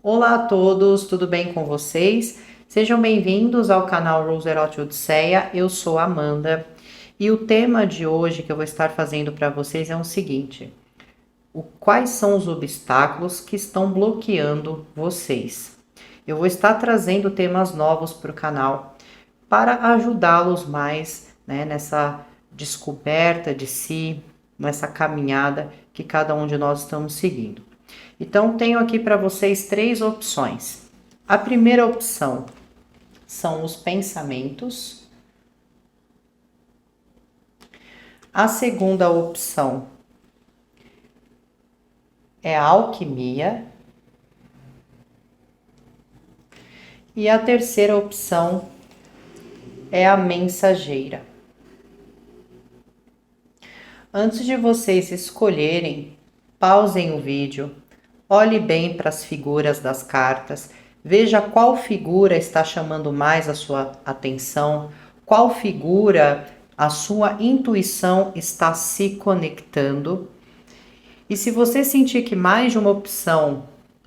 Olá a todos, tudo bem com vocês? Sejam bem-vindos ao canal Roosevelt Odisseia, eu sou a Amanda e o tema de hoje que eu vou estar fazendo para vocês é o seguinte: quais são os obstáculos que estão bloqueando vocês? Eu vou estar trazendo temas novos para o canal para ajudá-los mais, nessa descoberta de si, nessa caminhada que cada um de nós estamos seguindo. Então, tenho aqui para vocês três opções. A primeira opção são os pensamentos. A segunda opção é a alquimia. E a terceira opção é a mensageira. Antes de vocês escolherem, pausem o vídeo, olhe bem para as figuras das cartas, veja qual figura está chamando mais a sua atenção, qual figura a sua intuição está se conectando. E se você sentir que mais de uma opção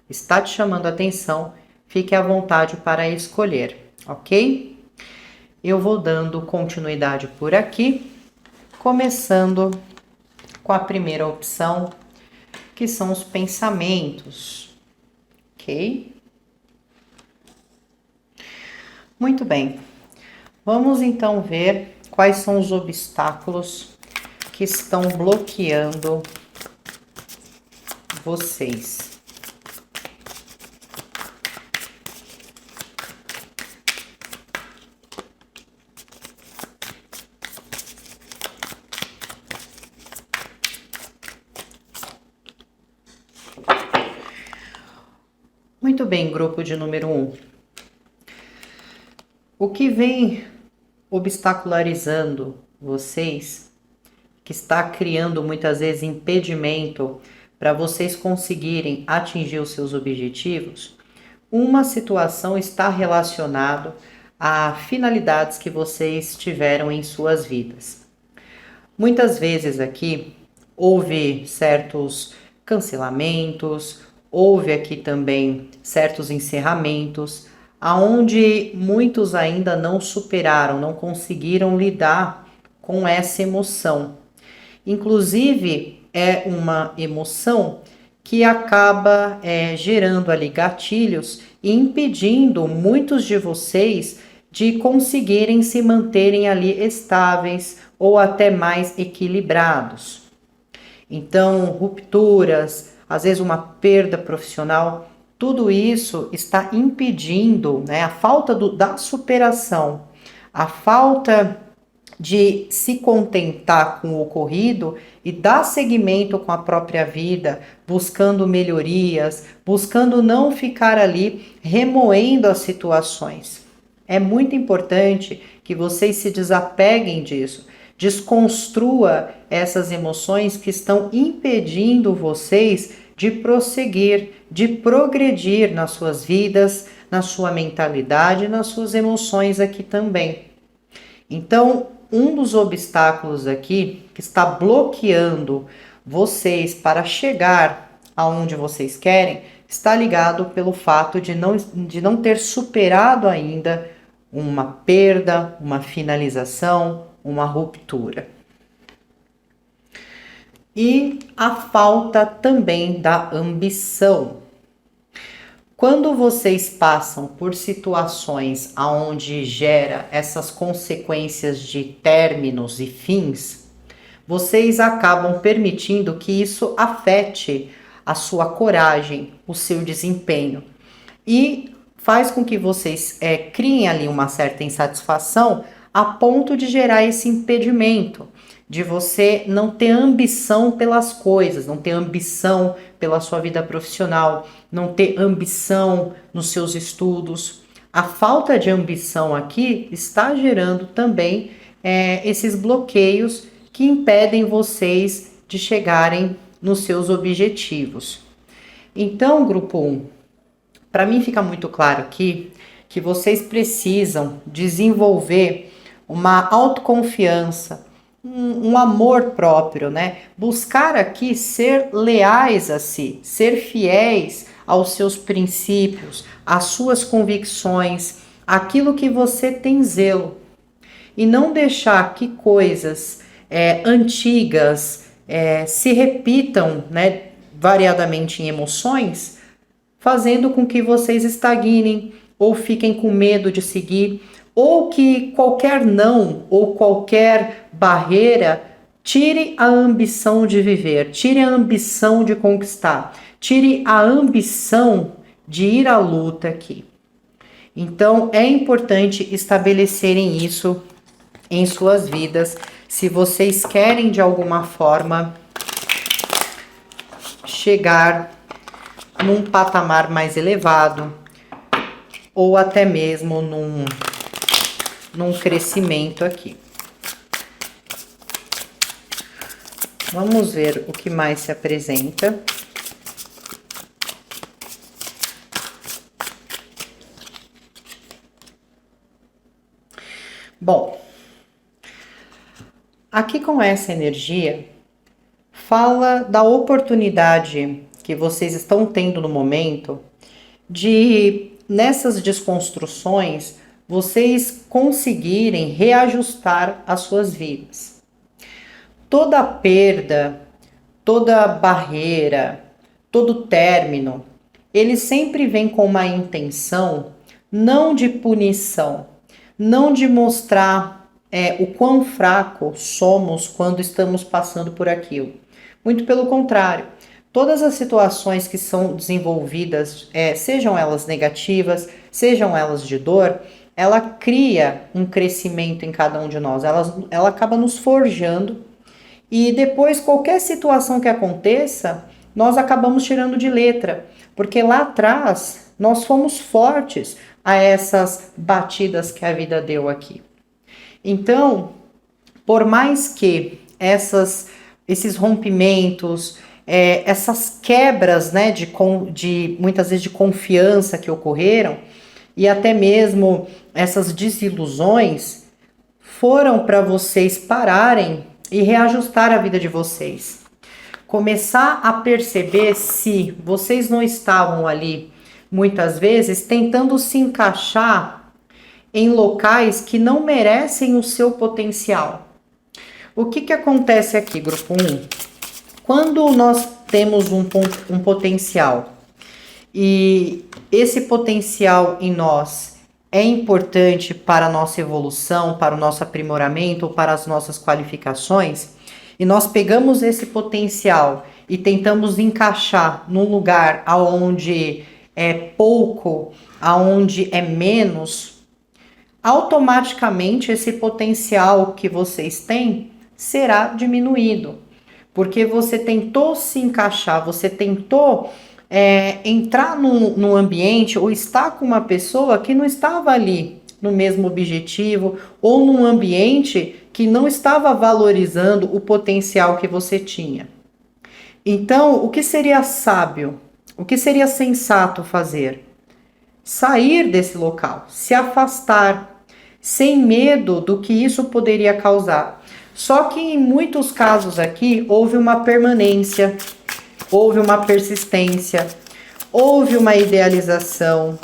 está te chamando a atenção, fique à vontade para escolher, ok? Eu vou dando continuidade por aqui, começando com a primeira opção, que são os pensamentos, ok? Muito bem, vamos então ver quais são os obstáculos que estão bloqueando vocês. Muito bem, grupo de número 1. O que vem obstacularizando vocês, que está criando muitas vezes impedimento para vocês conseguirem atingir os seus objetivos, uma situação está relacionada a finalidades que vocês tiveram em suas vidas. Muitas vezes aqui houve certos cancelamentos, houve aqui também certos encerramentos, aonde muitos ainda não superaram, não conseguiram lidar com essa emoção. Inclusive, é uma emoção que acaba gerando ali gatilhos e impedindo muitos de vocês de conseguirem se manterem ali estáveis ou até mais equilibrados. Então, rupturas, às vezes uma perda profissional, tudo isso está impedindo, a falta da superação, a falta de se contentar com o ocorrido e dar seguimento com a própria vida, buscando melhorias, buscando não ficar ali remoendo as situações. É muito importante que vocês se desapeguem disso, desconstrua essas emoções que estão impedindo vocês de prosseguir, de progredir nas suas vidas, na sua mentalidade, nas suas emoções aqui também. Então, um dos obstáculos aqui que está bloqueando vocês para chegar aonde vocês querem está ligado pelo fato de não ter superado ainda uma perda, uma finalização, uma ruptura. E a falta também da ambição. Quando vocês passam por situações onde gera essas consequências de términos e fins, vocês acabam permitindo que isso afete a sua coragem, o seu desempenho e faz com que vocês criem ali uma certa insatisfação a ponto de gerar esse impedimento de você não ter ambição pelas coisas, não ter ambição pela sua vida profissional, não ter ambição nos seus estudos. A falta de ambição aqui está gerando também esses bloqueios que impedem vocês de chegarem nos seus objetivos. Então, grupo 1, para mim fica muito claro aqui que vocês precisam desenvolver uma autoconfiança, um amor próprio, Buscar aqui ser leais a si, ser fiéis aos seus princípios, às suas convicções, aquilo que você tem zelo. E não deixar que coisas antigas se repitam, né, variadamente em emoções, fazendo com que vocês estagnem ou fiquem com medo de seguir, ou que qualquer não ou qualquer barreira tire a ambição de viver, tire a ambição de conquistar, tire a ambição de ir à luta aqui. Então é importante estabelecerem isso em suas vidas, se vocês querem de alguma forma chegar num patamar mais elevado, ou até mesmo num crescimento aqui. Vamos ver o que mais se apresenta. Bom, aqui com essa energia, fala da oportunidade que vocês estão tendo no momento de, nessas desconstruções, vocês conseguirem reajustar as suas vidas. Toda perda, toda barreira, todo término, ele sempre vem com uma intenção não de punição, não de mostrar o quão fraco somos quando estamos passando por aquilo. Muito pelo contrário, todas as situações que são desenvolvidas, sejam elas negativas, sejam elas de dor, ela cria um crescimento em cada um de nós, ela acaba nos forjando. E depois, qualquer situação que aconteça, nós acabamos tirando de letra, porque lá atrás nós fomos fortes a essas batidas que a vida deu aqui. Então, por mais que esses rompimentos, essas quebras, né, de muitas vezes de confiança que ocorreram, e até mesmo essas desilusões, foram para vocês pararem e reajustar a vida de vocês. Começar a perceber se vocês não estavam ali, muitas vezes, tentando se encaixar em locais que não merecem o seu potencial. O que acontece aqui, grupo 1? Quando nós temos um potencial e esse potencial em nós é importante para a nossa evolução, para o nosso aprimoramento ou para as nossas qualificações, e nós pegamos esse potencial e tentamos encaixar num lugar aonde é pouco, aonde é menos, automaticamente esse potencial que vocês têm será diminuído, porque você tentou se encaixar, você tentou entrar num ambiente ou estar com uma pessoa que não estava ali no mesmo objetivo, ou num ambiente que não estava valorizando o potencial que você tinha. Então, o que seria sábio? O que seria sensato fazer? Sair desse local, se afastar, sem medo do que isso poderia causar. Só que em muitos casos aqui houve uma permanência, houve uma persistência, houve uma idealização,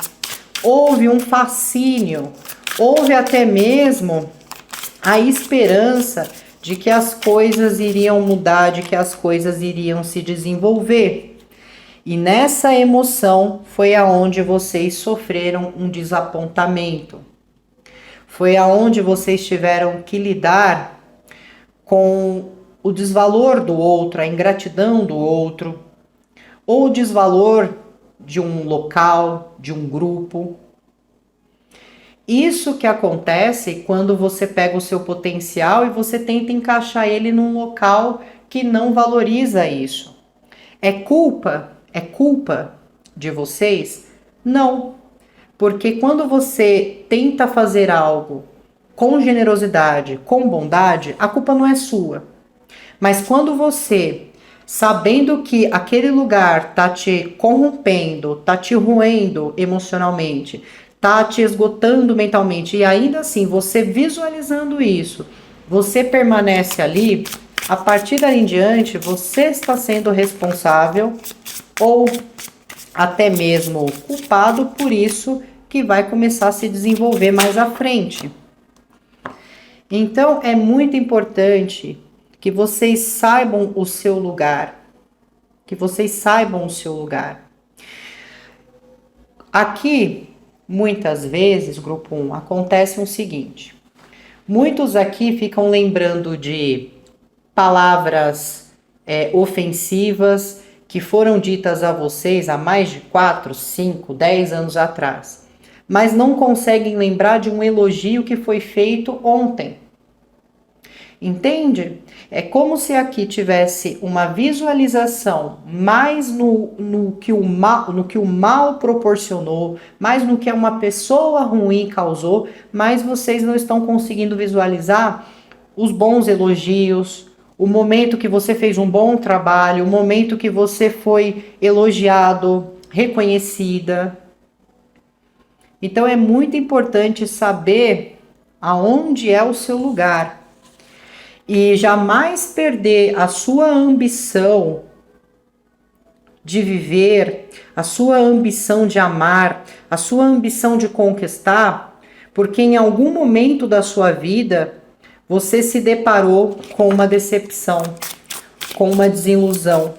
houve um fascínio, houve até mesmo a esperança de que as coisas iriam mudar, de que as coisas iriam se desenvolver. E nessa emoção foi aonde vocês sofreram um desapontamento. Foi aonde vocês tiveram que lidar com o desvalor do outro, a ingratidão do outro, ou o desvalor de um local, de um grupo. Isso que acontece quando você pega o seu potencial e você tenta encaixar ele num local que não valoriza isso. É culpa de vocês? Não. Porque quando você tenta fazer algo com generosidade, com bondade, a culpa não é sua. Mas quando você, sabendo que aquele lugar tá te corrompendo, tá te roendo emocionalmente, tá te esgotando mentalmente, e ainda assim você visualizando isso, você permanece ali, a partir daí em diante você está sendo responsável ou até mesmo culpado por isso que vai começar a se desenvolver mais à frente. Então é muito importante que vocês saibam o seu lugar, que vocês saibam o seu lugar. Aqui, muitas vezes, grupo 1, acontece o seguinte: muitos aqui ficam lembrando de palavras ofensivas que foram ditas a vocês há mais de 4, 5, 10 anos atrás, mas não conseguem lembrar de um elogio que foi feito ontem. Entende? É como se aqui tivesse uma visualização mais no que o mal proporcionou, mais no que uma pessoa ruim causou, mas vocês não estão conseguindo visualizar os bons elogios, o momento que você fez um bom trabalho, o momento que você foi elogiado, reconhecida. Então é muito importante saber aonde é o seu lugar. E jamais perder a sua ambição de viver, a sua ambição de amar, a sua ambição de conquistar, porque em algum momento da sua vida você se deparou com uma decepção, com uma desilusão.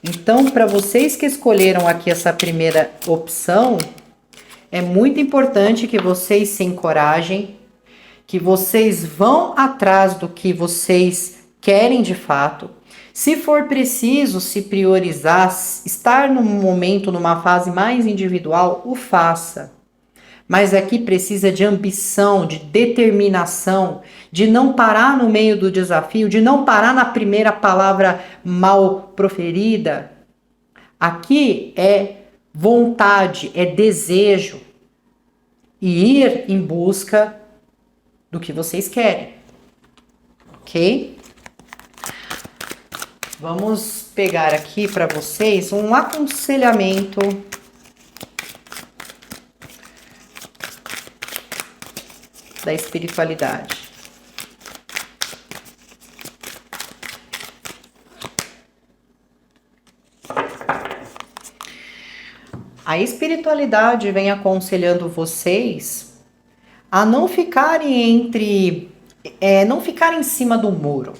Então, para vocês que escolheram aqui essa primeira opção, é muito importante que vocês se encorajem, que vocês vão atrás do que vocês querem de fato. Se for preciso se priorizar, estar num momento, numa fase mais individual, o faça. Mas aqui precisa de ambição, de determinação, de não parar no meio do desafio, de não parar na primeira palavra mal proferida. Aqui é vontade, é desejo. E ir em busca do que vocês querem, ok? Vamos pegar aqui para vocês um aconselhamento da espiritualidade. A espiritualidade vem aconselhando vocês a não ficarem não ficarem em cima do muro.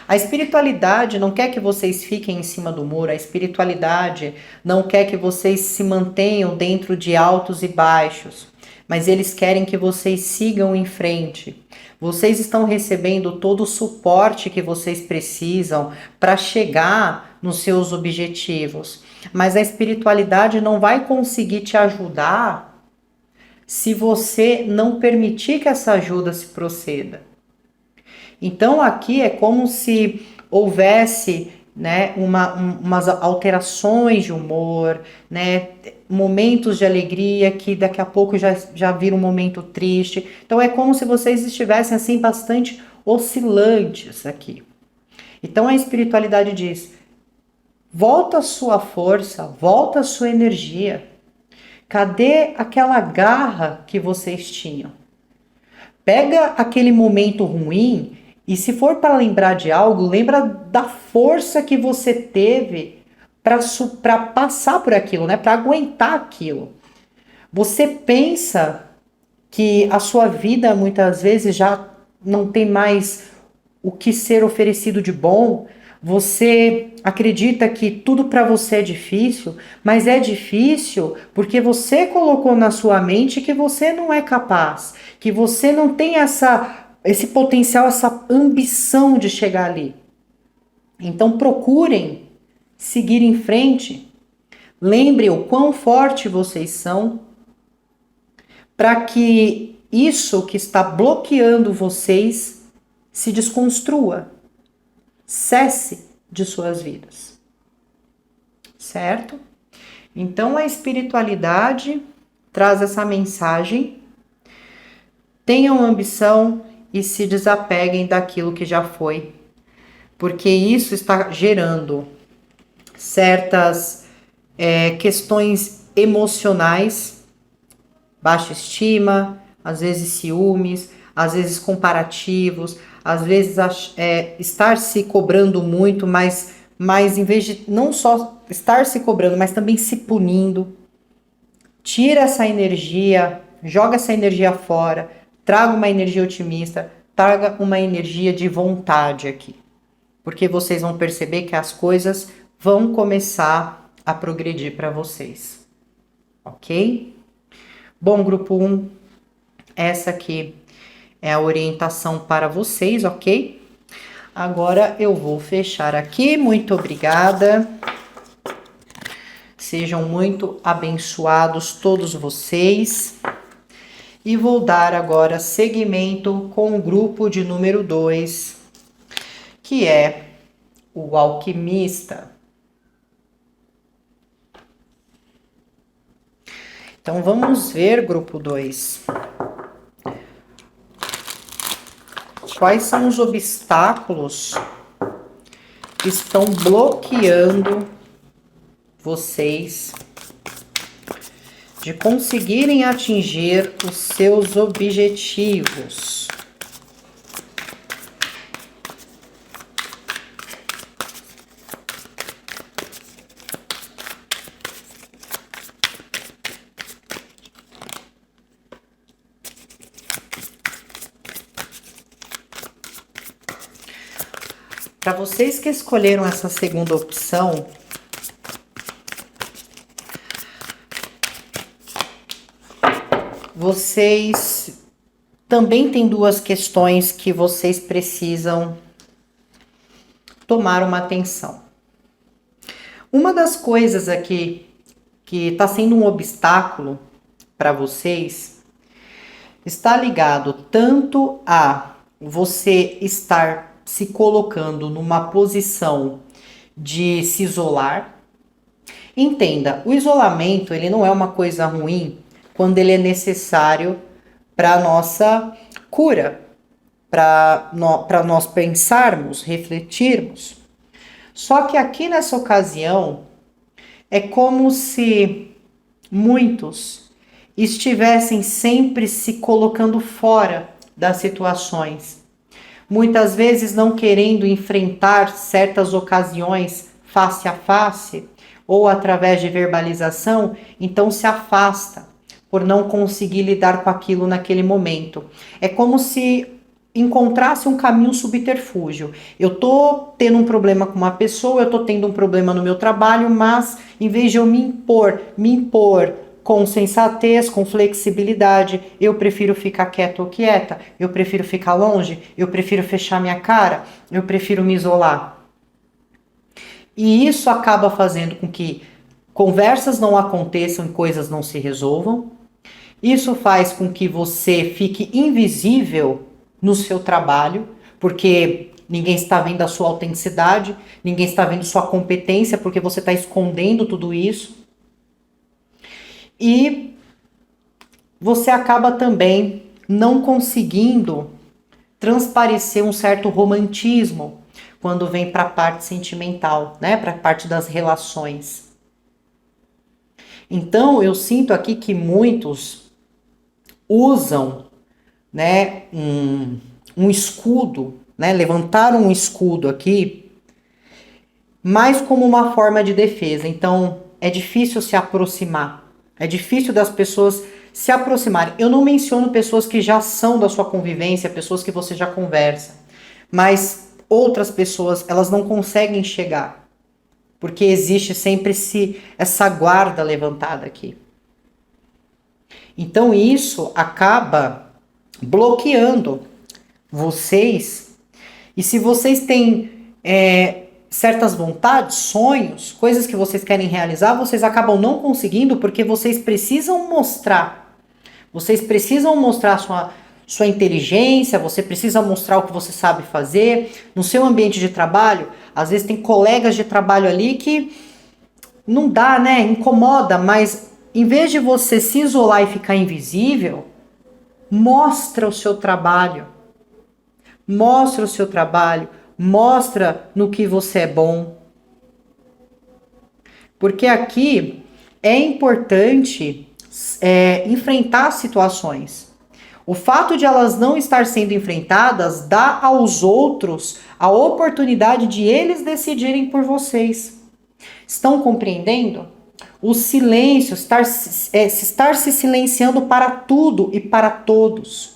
A espiritualidade não quer que vocês fiquem em cima do muro, a espiritualidade não quer que vocês se mantenham dentro de altos e baixos, mas eles querem que vocês sigam em frente. Vocês estão recebendo todo o suporte que vocês precisam para chegar nos seus objetivos, mas a espiritualidade não vai conseguir te ajudar se você não permitir que essa ajuda se proceda. Então aqui é como se houvesse, né, umas alterações de humor, né, momentos de alegria que daqui a pouco já vira um momento triste. Então é como se vocês estivessem assim bastante oscilantes aqui. Então a espiritualidade diz: volta a sua força, volta a sua energia. Cadê aquela garra que vocês tinham? Pega aquele momento ruim e, se for para lembrar de algo, lembra da força que você teve para passar por aquilo, né? Para aguentar aquilo. Você pensa que a sua vida muitas vezes já não tem mais o que ser oferecido de bom. Você acredita que tudo para você é difícil, mas é difícil porque você colocou na sua mente que você não é capaz, que você não tem esse potencial, essa ambição de chegar ali. Então procurem seguir em frente. Lembrem o quão forte vocês são, para que isso que está bloqueando vocês se desconstrua. Cesse de suas vidas, certo? Então a espiritualidade traz essa mensagem: tenham ambição e se desapeguem daquilo que já foi, porque isso está gerando certas questões emocionais, baixa estima, às vezes ciúmes, às vezes comparativos, às vezes estar se cobrando muito, mas mas em vez de não só estar se cobrando, mas também se punindo, tira essa energia, joga essa energia fora, traga uma energia otimista, traga uma energia de vontade aqui. Porque vocês vão perceber que as coisas vão começar a progredir para vocês. Ok? Bom, grupo 1, essa aqui é a orientação para vocês, ok? Agora eu vou fechar aqui. Muito obrigada. Sejam muito abençoados todos vocês. E vou dar agora seguimento com o grupo de número 2, que é o alquimista. Então vamos ver, grupo 2. Quais são os obstáculos que estão bloqueando vocês de conseguirem atingir os seus objetivos? Para vocês que escolheram essa segunda opção, vocês também têm duas questões que vocês precisam tomar uma atenção. Uma das coisas aqui que está sendo um obstáculo para vocês está ligado tanto a você estar se colocando numa posição de se isolar. Entenda, o isolamento ele não é uma coisa ruim quando ele é necessário para a nossa cura, para nós pensarmos, refletirmos. Só que aqui nessa ocasião é como se muitos estivessem sempre se colocando fora das situações. Muitas vezes não querendo enfrentar certas ocasiões face a face ou através de verbalização, então se afasta por não conseguir lidar com aquilo naquele momento. É como se encontrasse um caminho subterfúgio. Eu tô tendo um problema com uma pessoa, eu tô tendo um problema no meu trabalho, mas em vez de eu me impor com sensatez, com flexibilidade, eu prefiro ficar quieto ou quieta, eu prefiro ficar longe, eu prefiro fechar minha cara, eu prefiro me isolar. E isso acaba fazendo com que conversas não aconteçam e coisas não se resolvam. Isso faz com que você fique invisível no seu trabalho, porque ninguém está vendo a sua autenticidade, ninguém está vendo sua competência, porque você está escondendo tudo isso. E você acaba também não conseguindo transparecer um certo romantismo quando vem para a parte sentimental, né? Para a parte das relações. Então, eu sinto aqui que muitos usam, né, um escudo, né? Levantaram um escudo aqui, mais como uma forma de defesa. Então, é difícil se aproximar. É difícil das pessoas se aproximarem. Eu não menciono pessoas que já são da sua convivência, pessoas que você já conversa. Mas outras pessoas, elas não conseguem chegar. Porque existe sempre essa guarda levantada aqui. Então isso acaba bloqueando vocês. E se vocês têm certas vontades, sonhos, coisas que vocês querem realizar, vocês acabam não conseguindo porque vocês precisam mostrar. Vocês precisam mostrar sua inteligência, você precisa mostrar o que você sabe fazer. No seu ambiente de trabalho, às vezes tem colegas de trabalho ali que não dá, né? Incomoda, mas em vez de você se isolar e ficar invisível, mostra o seu trabalho. Mostra o seu trabalho. Mostra no que você é bom. Porque aqui é importante enfrentar situações. O fato de elas não estar sendo enfrentadas dá aos outros a oportunidade de eles decidirem por vocês. Estão compreendendo? O silêncio, estar se silenciando para tudo e para todos.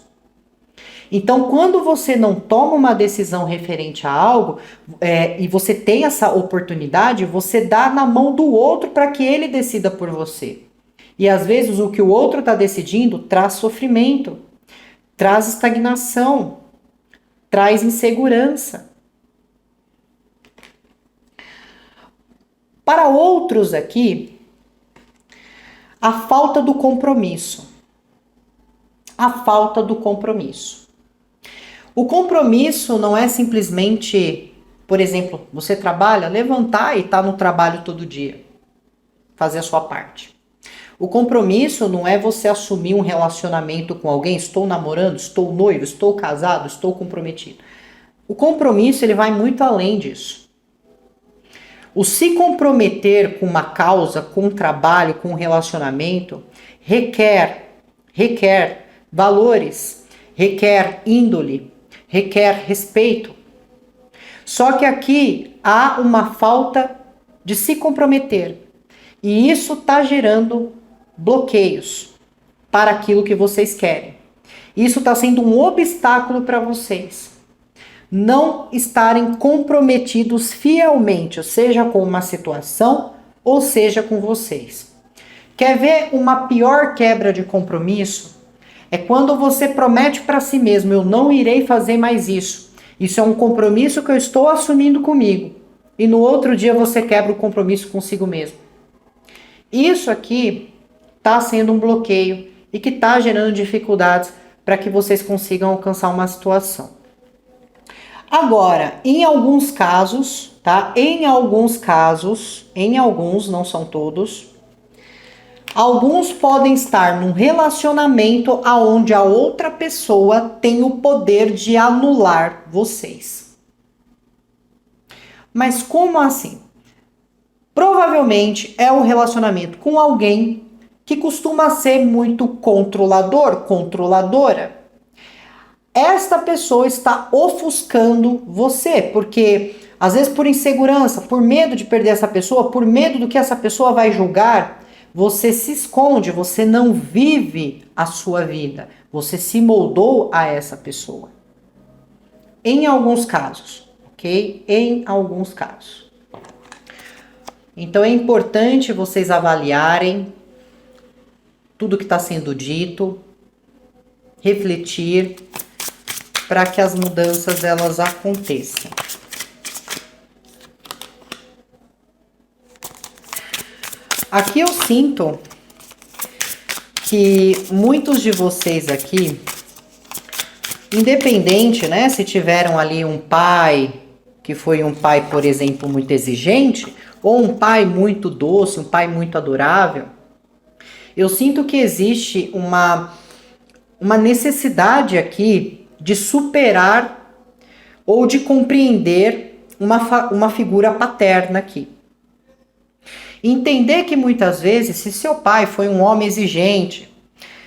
Então, quando você não toma uma decisão referente a algo, e você tem essa oportunidade, você dá na mão do outro para que ele decida por você. E às vezes o que o outro está decidindo traz sofrimento, traz estagnação, traz insegurança. Para outros aqui, a falta do compromisso. A falta do compromisso. O compromisso não é simplesmente, por exemplo, você trabalha, levantar e estar no trabalho todo dia, fazer a sua parte. O compromisso não é você assumir um relacionamento com alguém, estou namorando, estou noivo, estou casado, estou comprometido. O compromisso ele vai muito além disso. O se comprometer com uma causa, com um trabalho, com um relacionamento, requer valores, requer índole, requer respeito. Só que aqui há uma falta de se comprometer. E isso está gerando bloqueios para aquilo que vocês querem. Isso está sendo um obstáculo para vocês. Não estarem comprometidos fielmente, seja com uma situação ou seja com vocês. Quer ver uma pior quebra de compromisso? É quando você promete para si mesmo, eu não irei fazer mais isso. Isso é um compromisso que eu estou assumindo comigo. E no outro dia você quebra o compromisso consigo mesmo. Isso aqui está sendo um bloqueio e que está gerando dificuldades para que vocês consigam alcançar uma situação. Agora, em alguns casos, tá? Em alguns, não são todos, alguns podem estar num relacionamento onde a outra pessoa tem o poder de anular vocês. Mas como assim? Provavelmente é um relacionamento com alguém que costuma ser muito controlador, controladora. Esta pessoa está ofuscando você, porque às vezes por insegurança, por medo de perder essa pessoa, por medo do que essa pessoa vai julgar, você se esconde, você não vive a sua vida, você se moldou a essa pessoa. Em alguns casos, ok? Em alguns casos. Então é importante vocês avaliarem tudo que está sendo dito, refletir, para que as mudanças elas aconteçam. Aqui eu sinto que muitos de vocês aqui, independente, né, se tiveram ali um pai que foi um pai, por exemplo, muito exigente, ou um pai muito doce, um pai muito adorável, eu sinto que existe uma necessidade aqui de superar ou de compreender uma figura paterna aqui. Entender que muitas vezes, se seu pai foi um homem exigente,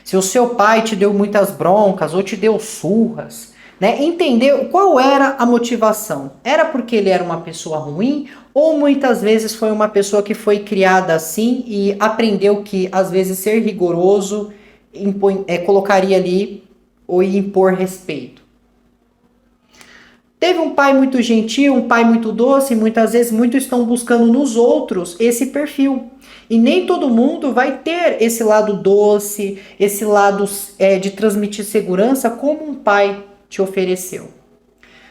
se o seu pai te deu muitas broncas ou te deu surras, né? Entender qual era a motivação. Era porque ele era uma pessoa ruim ou muitas vezes foi uma pessoa que foi criada assim e aprendeu que às vezes ser rigoroso colocaria ali ou impor respeito. Teve um pai muito gentil, um pai muito doce, muitas vezes muitos estão buscando nos outros esse perfil. E nem todo mundo vai ter esse lado doce, esse lado de transmitir segurança como um pai te ofereceu.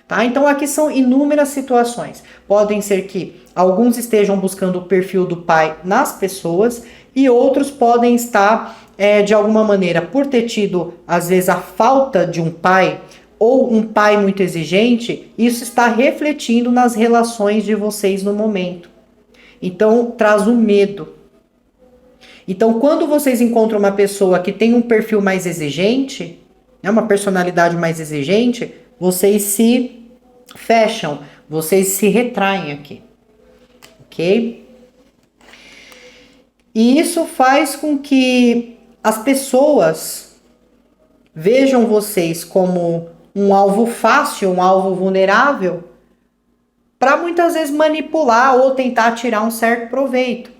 Tá? Então aqui são inúmeras situações. Podem ser que alguns estejam buscando o perfil do pai nas pessoas e outros podem estar de alguma maneira, por ter tido, às vezes, a falta de um pai ou um pai muito exigente, isso está refletindo nas relações de vocês no momento. Então, traz um medo. Então, quando vocês encontram uma pessoa que tem um perfil mais exigente, uma personalidade mais exigente, vocês se fecham, vocês se retraem aqui. Ok? E isso faz com que as pessoas vejam vocês como um alvo fácil, um alvo vulnerável, para muitas vezes manipular ou tentar tirar um certo proveito.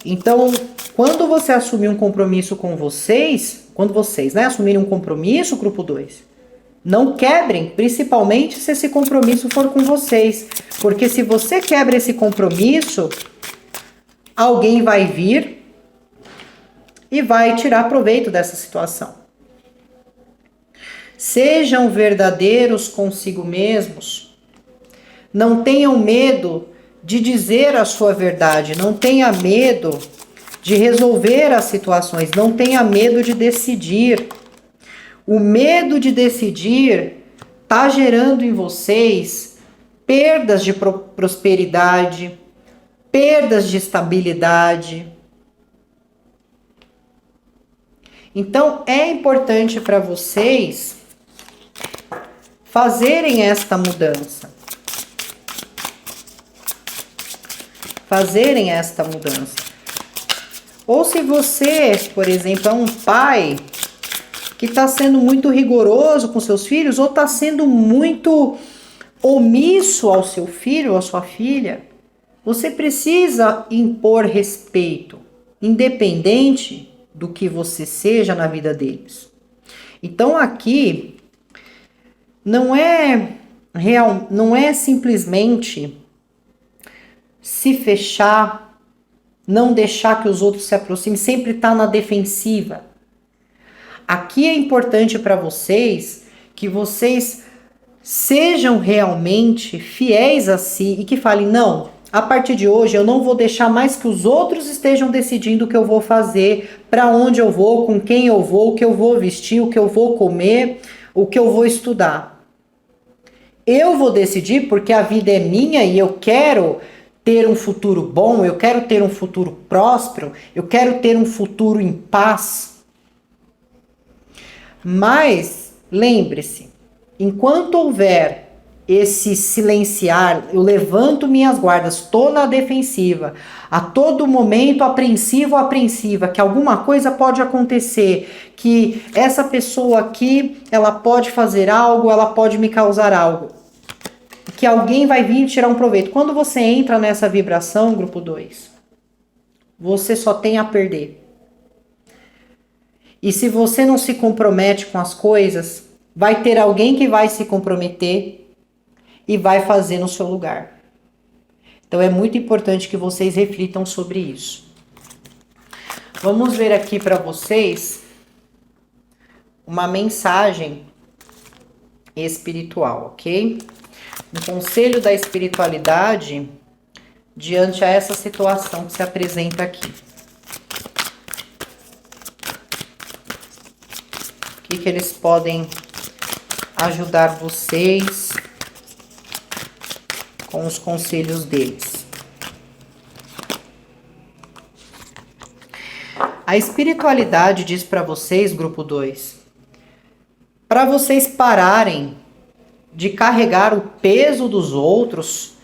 Então, quando você assumir um compromisso com vocês, quando vocês, assumirem um compromisso, grupo 2, não quebrem, principalmente se esse compromisso for com vocês. Porque se você quebra esse compromisso, alguém vai vir e vai tirar proveito dessa situação. Sejam verdadeiros consigo mesmos. Não tenham medo de dizer a sua verdade. Não tenha medo de resolver as situações. Não tenha medo de decidir. O medo de decidir está gerando em vocês perdas de prosperidade, perdas de estabilidade. Então é importante para vocês fazerem esta mudança. Fazerem esta mudança. Ou se você, por exemplo, é um pai que está sendo muito rigoroso com seus filhos, ou está sendo muito omisso ao seu filho ou à sua filha, você precisa impor respeito, independente do que você seja na vida deles. Então aqui não é simplesmente se fechar, não deixar que os outros se aproximem, sempre estar na defensiva. Aqui é importante para vocês que vocês sejam realmente fiéis a si e que falem, não, a partir de hoje eu não vou deixar mais que os outros estejam decidindo o que eu vou fazer, para onde eu vou, com quem eu vou, o que eu vou vestir, o que eu vou comer, o que eu vou estudar. Eu vou decidir porque a vida é minha e eu quero ter um futuro bom, eu quero ter um futuro próspero, eu quero ter um futuro em paz. Mas, lembre-se, enquanto houver esse silenciar, eu levanto minhas guardas, estou na defensiva, a todo momento apreensivo ou apreensiva, que alguma coisa pode acontecer, que essa pessoa aqui, ela pode fazer algo, ela pode me causar algo, que alguém vai vir tirar um proveito. Quando você entra nessa vibração, grupo 2, você só tem a perder. E se você não se compromete com as coisas, vai ter alguém que vai se comprometer e vai fazer no seu lugar. Então é muito importante que vocês reflitam sobre isso. Vamos ver aqui para vocês uma mensagem espiritual, ok? Um conselho da espiritualidade diante a essa situação que se apresenta aqui. O que eles podem ajudar vocês com os conselhos deles. A espiritualidade diz para vocês, grupo 2, para vocês pararem de carregar o peso dos outros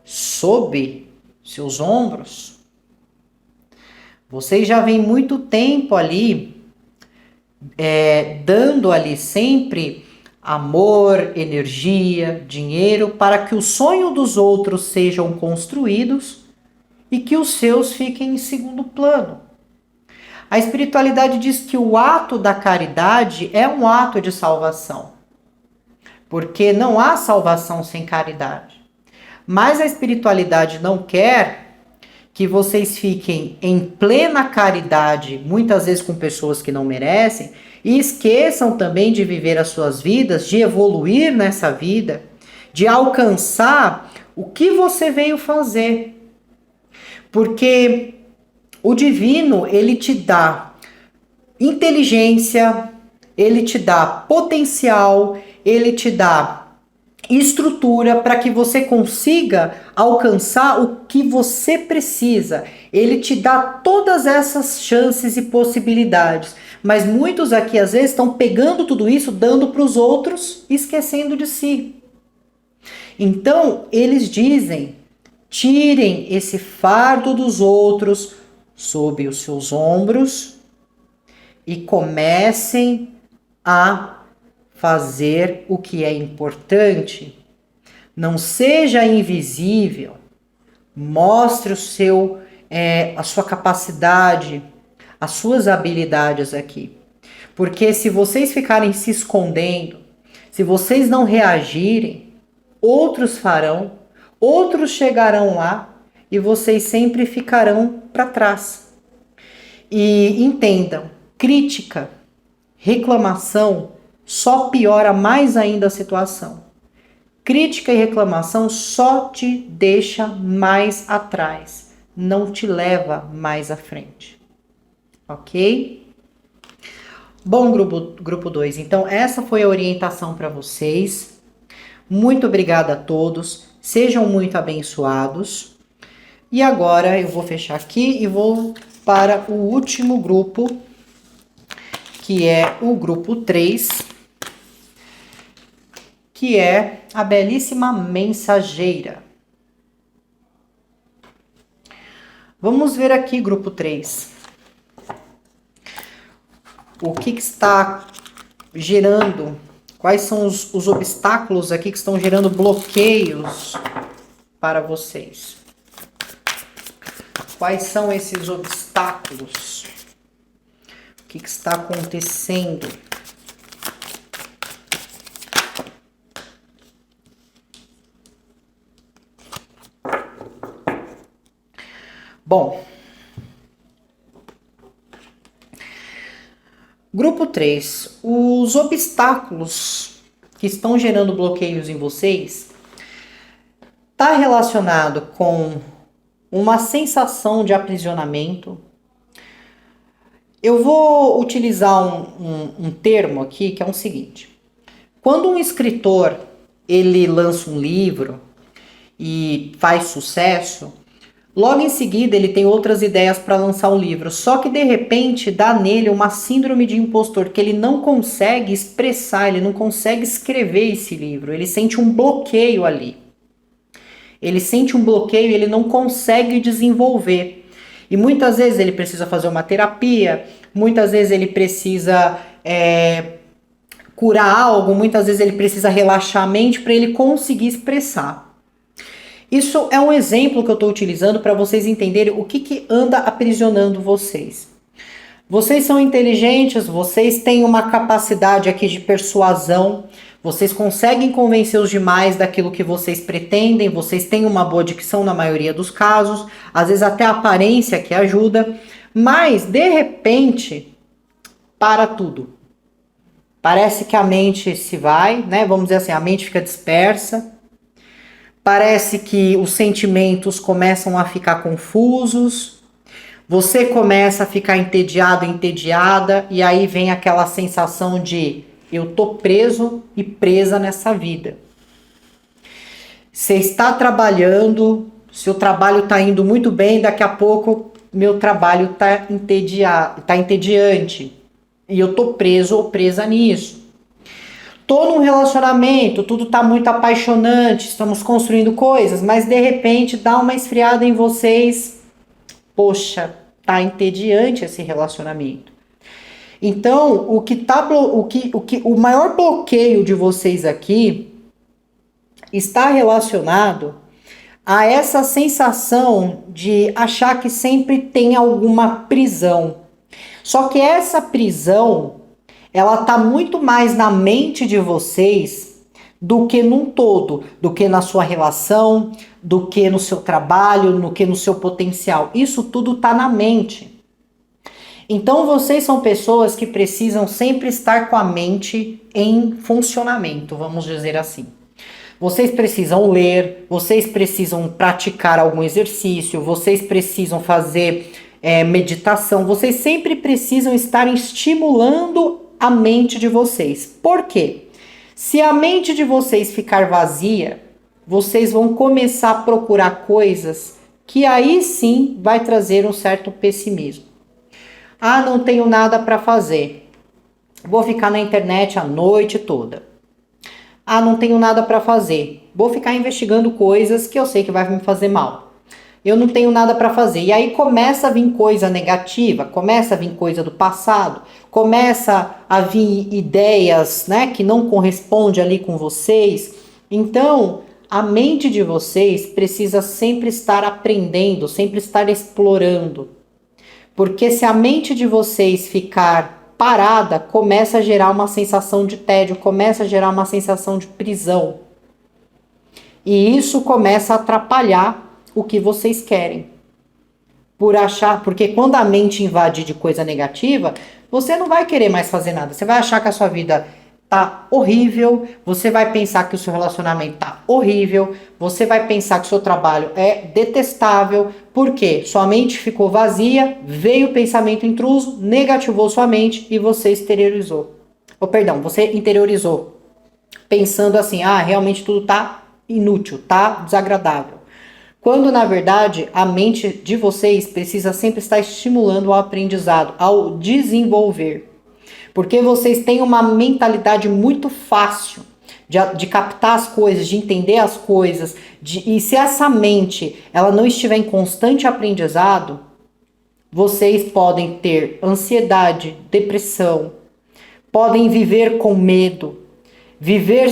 sob seus ombros. Vocês já vêm muito tempo ali dando ali sempre amor, energia, dinheiro para que o sonho dos outros sejam construídos e que os seus fiquem em segundo plano. A espiritualidade diz que o ato da caridade é um ato de salvação, porque não há salvação sem caridade. Mas a espiritualidade não quer que vocês fiquem em plena caridade, muitas vezes com pessoas que não merecem, e esqueçam também de viver as suas vidas, de evoluir nessa vida, de alcançar o que você veio fazer. Porque o divino, ele te dá inteligência, ele te dá potencial, ele te dá estrutura para que você consiga alcançar o que você precisa. Ele te dá todas essas chances e possibilidades. Mas muitos aqui às vezes estão pegando tudo isso, dando para os outros, esquecendo de si. Então, eles dizem, tirem esse fardo dos outros sob os seus ombros e comecem a fazer o que é importante. Não seja invisível. Mostre a sua capacidade, as suas habilidades aqui. Porque se vocês ficarem se escondendo, se vocês não reagirem, outros farão, outros chegarão lá e vocês sempre ficarão para trás. E entendam, crítica, reclamação só piora mais ainda a situação. Crítica e reclamação só te deixa mais atrás, não te leva mais à frente. Ok? Bom, grupo 2, então essa foi a orientação para vocês. Muito obrigada a todos, sejam muito abençoados. E agora eu vou fechar aqui e vou para o último grupo, que é o grupo 3, que é a belíssima mensageira. Vamos ver aqui, grupo 3. O que está gerando, quais são os obstáculos aqui que estão gerando bloqueios para vocês? Quais são esses obstáculos? O que está acontecendo? Bom, grupo 3, os obstáculos que estão gerando bloqueios em vocês está relacionado com uma sensação de aprisionamento. Eu vou utilizar um termo aqui que é o seguinte: quando um escritor ele lança um livro e faz sucesso, logo em seguida ele tem outras ideias para lançar um livro, só que de repente dá nele uma síndrome de impostor, que ele não consegue expressar, ele não consegue escrever esse livro, ele sente um bloqueio ali. Ele sente um bloqueio e ele não consegue desenvolver. E muitas vezes ele precisa fazer uma terapia, muitas vezes ele precisa curar algo, muitas vezes ele precisa relaxar a mente para ele conseguir expressar. Isso é um exemplo que eu estou utilizando para vocês entenderem o que anda aprisionando vocês. Vocês são inteligentes, vocês têm uma capacidade aqui de persuasão, vocês conseguem convencer os demais daquilo que vocês pretendem, vocês têm uma boa dicção na maioria dos casos, às vezes até a aparência que ajuda, mas de repente para tudo. Parece que a mente se vai, né? Vamos dizer assim, a mente fica dispersa. Parece que os sentimentos começam a ficar confusos. Você começa a ficar entediado, entediada, e aí vem aquela sensação de eu tô preso e presa nessa vida. Você está trabalhando, seu trabalho está indo muito bem, daqui a pouco meu trabalho está entediante. E eu tô preso ou presa nisso. Tô num relacionamento, tudo tá muito apaixonante, estamos construindo coisas, mas de repente dá uma esfriada em vocês. Poxa, tá entediante esse relacionamento. Então, o maior bloqueio de vocês aqui está relacionado a essa sensação de achar que sempre tem alguma prisão. Só que essa prisão, ela tá muito mais na mente de vocês do que num todo, do que na sua relação, do que no seu trabalho, do que no seu potencial. Isso tudo tá na mente. Então vocês são pessoas que precisam sempre estar com a mente em funcionamento, vamos dizer assim. Vocês precisam ler, vocês precisam praticar algum exercício, vocês precisam fazer meditação, vocês sempre precisam estar estimulando a mente de vocês. Por quê? Se a mente de vocês ficar vazia, vocês vão começar a procurar coisas que aí sim vai trazer um certo pessimismo. Ah, não tenho nada para fazer. Vou ficar na internet a noite toda. Ah, não tenho nada para fazer. Vou ficar investigando coisas que eu sei que vai me fazer mal. eu não tenho nada para fazer. E aí começa a vir coisa negativa, começa a vir coisa do passado, começa a vir ideias, né, que não correspondem ali com vocês. Então, a mente de vocês precisa sempre estar aprendendo, sempre estar explorando. Porque se a mente de vocês ficar parada, começa a gerar uma sensação de tédio, começa a gerar uma sensação de prisão. E isso começa a atrapalhar o que vocês querem. Porque quando a mente invade de coisa negativa, você não vai querer mais fazer nada. Você vai achar que a sua vida tá horrível, você vai pensar que o seu relacionamento tá horrível, você vai pensar que o seu trabalho é detestável, porque sua mente ficou vazia, veio o pensamento intruso, negativou sua mente e você exteriorizou. Você interiorizou, pensando assim, realmente tudo tá inútil, tá desagradável. Quando, na verdade, a mente de vocês precisa sempre estar estimulando o aprendizado, ao desenvolver. Porque vocês têm uma mentalidade muito fácil de captar as coisas, de entender as coisas. E se essa mente ela não estiver em constante aprendizado, vocês podem ter ansiedade, depressão, podem viver com medo, viver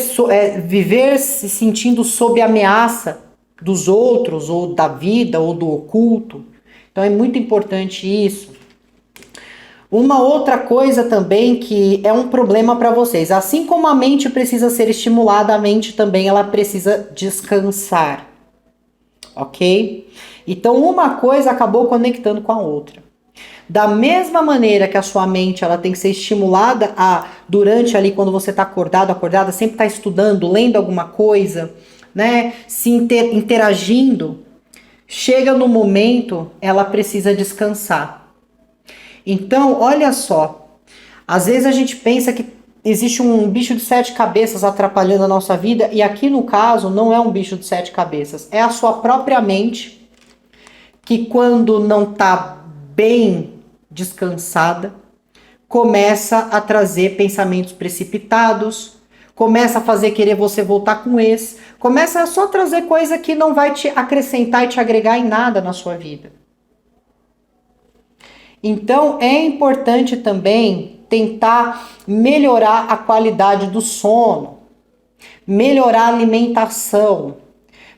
se sentindo sob ameaça dos outros, ou da vida, ou do oculto. Então é muito importante isso. Uma outra coisa também que é um problema para vocês, assim como a mente precisa ser estimulada, a mente também ela precisa descansar, ok? Então uma coisa acabou conectando com a outra. Da mesma maneira que a sua mente ela tem que ser estimulada durante ali quando você está acordada, sempre está estudando, lendo alguma coisa, né? Se interagindo, chega no momento ela precisa descansar. Então, olha só, às vezes a gente pensa que existe um bicho de 7 cabeças atrapalhando a nossa vida, e aqui no caso não é um bicho de 7 cabeças, é a sua própria mente, que quando não está bem descansada, começa a trazer pensamentos precipitados, começa a fazer querer você voltar com esse, começa a só trazer coisa que não vai te acrescentar e te agregar em nada na sua vida. Então, é importante também tentar melhorar a qualidade do sono, melhorar a alimentação.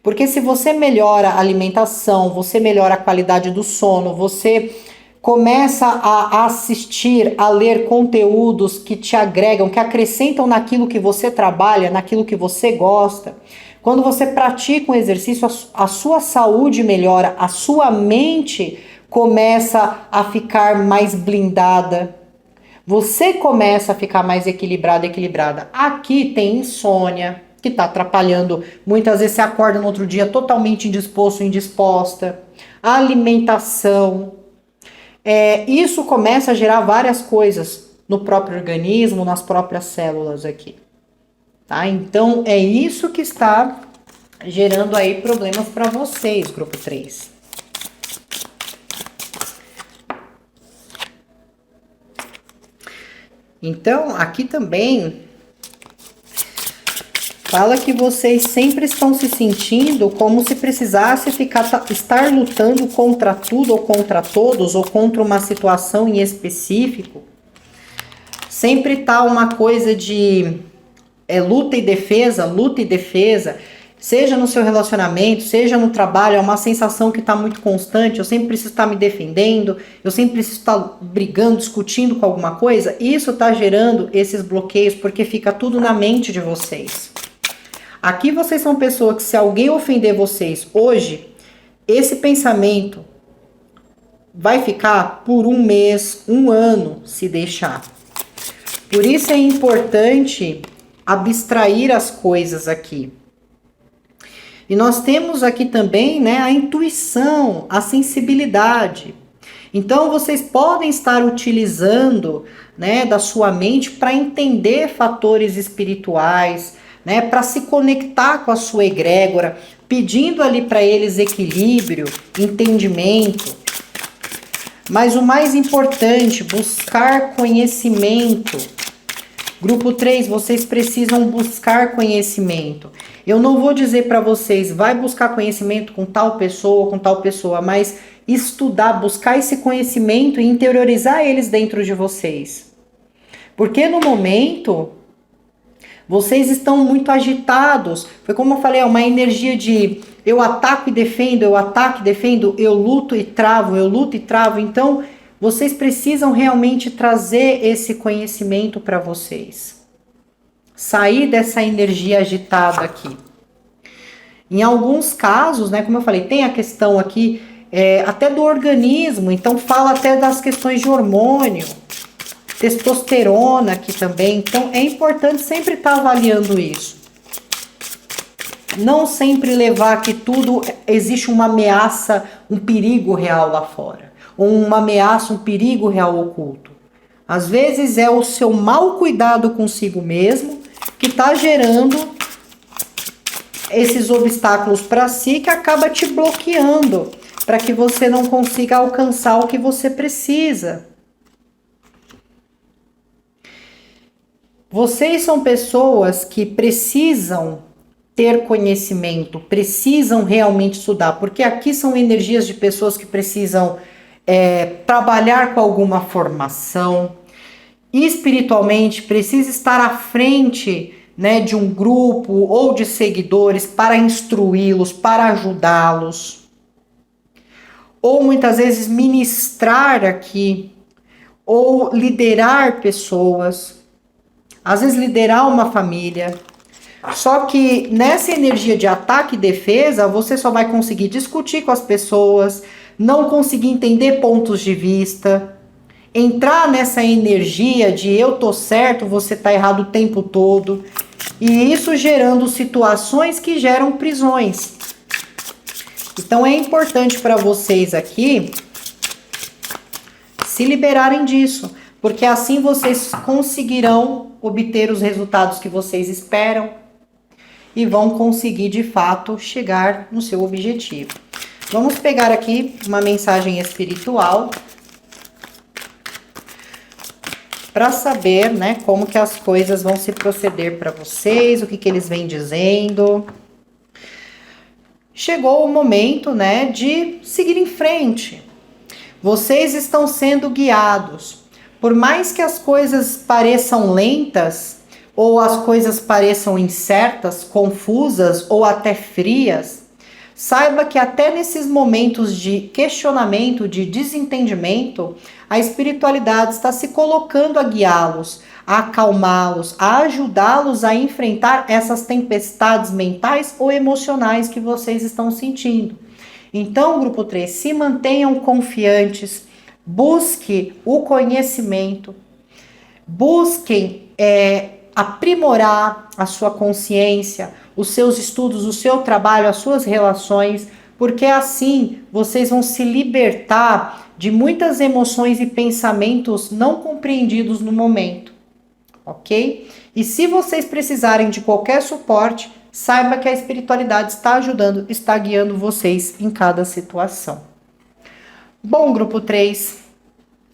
Porque se você melhora a alimentação, você melhora a qualidade do sono, você começa a assistir, a ler conteúdos que te agregam, que acrescentam naquilo que você trabalha, naquilo que você gosta. Quando você pratica um exercício, a sua saúde melhora, a sua mente começa a ficar mais blindada. Você começa a ficar mais equilibrada. Aqui tem insônia, que está atrapalhando. Muitas vezes você acorda no outro dia totalmente indisposto, indisposta. A alimentação. Isso começa a gerar várias coisas no próprio organismo, nas próprias células aqui. Tá? Então, é isso que está gerando aí problemas para vocês, grupo 3. Então, aqui também fala que vocês sempre estão se sentindo como se precisasse estar lutando contra tudo ou contra todos, ou contra uma situação em específico. Sempre tá uma coisa de luta e defesa, seja no seu relacionamento, seja no trabalho, é uma sensação que está muito constante. Eu sempre preciso estar me defendendo, eu sempre preciso estar brigando, discutindo com alguma coisa. Isso está gerando esses bloqueios, porque fica tudo na mente de vocês. Aqui vocês são pessoas que, se alguém ofender vocês hoje, esse pensamento vai ficar por 1 mês, 1 ano, se deixar. Por isso é importante abstrair as coisas aqui. E nós temos aqui também, né, a intuição, a sensibilidade. Então, vocês podem estar utilizando, né, da sua mente para entender fatores espirituais, né, para se conectar com a sua egrégora, pedindo ali para eles equilíbrio, entendimento. Mas o mais importante, buscar conhecimento. Grupo 3, vocês precisam buscar conhecimento. Eu não vou dizer para vocês, vai buscar conhecimento com tal pessoa, mas estudar, buscar esse conhecimento e interiorizar eles dentro de vocês. Porque no momento, vocês estão muito agitados. Foi como eu falei, é uma energia de eu ataco e defendo, eu ataco e defendo, eu luto e travo, eu luto e travo. Então, vocês precisam realmente trazer esse conhecimento para vocês. Sair dessa energia agitada aqui. Em alguns casos, né, como eu falei, tem a questão aqui até do organismo, então fala até das questões de hormônio, testosterona aqui também. Então é importante sempre estar avaliando isso. Não sempre levar que tudo existe uma ameaça, um perigo real lá fora. Ou uma ameaça, um perigo real oculto. Às vezes é o seu mau cuidado consigo mesmo que está gerando esses obstáculos para si, que acaba te bloqueando para que você não consiga alcançar o que você precisa. Vocês são pessoas que precisam ter conhecimento, precisam realmente estudar, porque aqui são energias de pessoas que precisam trabalhar com alguma formação, espiritualmente precisa estar à frente, né, de um grupo ou de seguidores para instruí-los, para ajudá-los, ou muitas vezes ministrar aqui, ou liderar pessoas, às vezes liderar uma família. Só que nessa energia de ataque e defesa, você só vai conseguir discutir com as pessoas, não conseguir entender pontos de vista, entrar nessa energia de eu tô certo, você tá errado o tempo todo, e isso gerando situações que geram prisões. Então é importante para vocês aqui se liberarem disso, porque assim vocês conseguirão obter os resultados que vocês esperam e vão conseguir de fato chegar no seu objetivo. Vamos pegar aqui uma mensagem espiritual para saber, né, como que as coisas vão se proceder para vocês, o que eles vêm dizendo. Chegou o momento, né, de seguir em frente. Vocês estão sendo guiados. Por mais que as coisas pareçam lentas, ou as coisas pareçam incertas, confusas ou até frias, saiba que até nesses momentos de questionamento, de desentendimento, a espiritualidade está se colocando a guiá-los, a acalmá-los, a ajudá-los a enfrentar essas tempestades mentais ou emocionais que vocês estão sentindo. Então, grupo 3, se mantenham confiantes, busque o conhecimento, busquem aprimorar a sua consciência, os seus estudos, o seu trabalho, as suas relações, porque assim vocês vão se libertar de muitas emoções e pensamentos não compreendidos no momento, ok? E se vocês precisarem de qualquer suporte, saiba que a espiritualidade está ajudando, está guiando vocês em cada situação. Bom, grupo 3,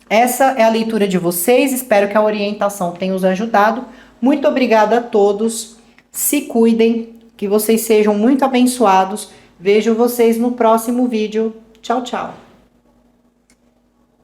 essa é a leitura de vocês, espero que a orientação tenha os ajudado. Muito obrigada a todos, se cuidem, que vocês sejam muito abençoados. Vejo vocês no próximo vídeo. Tchau, tchau.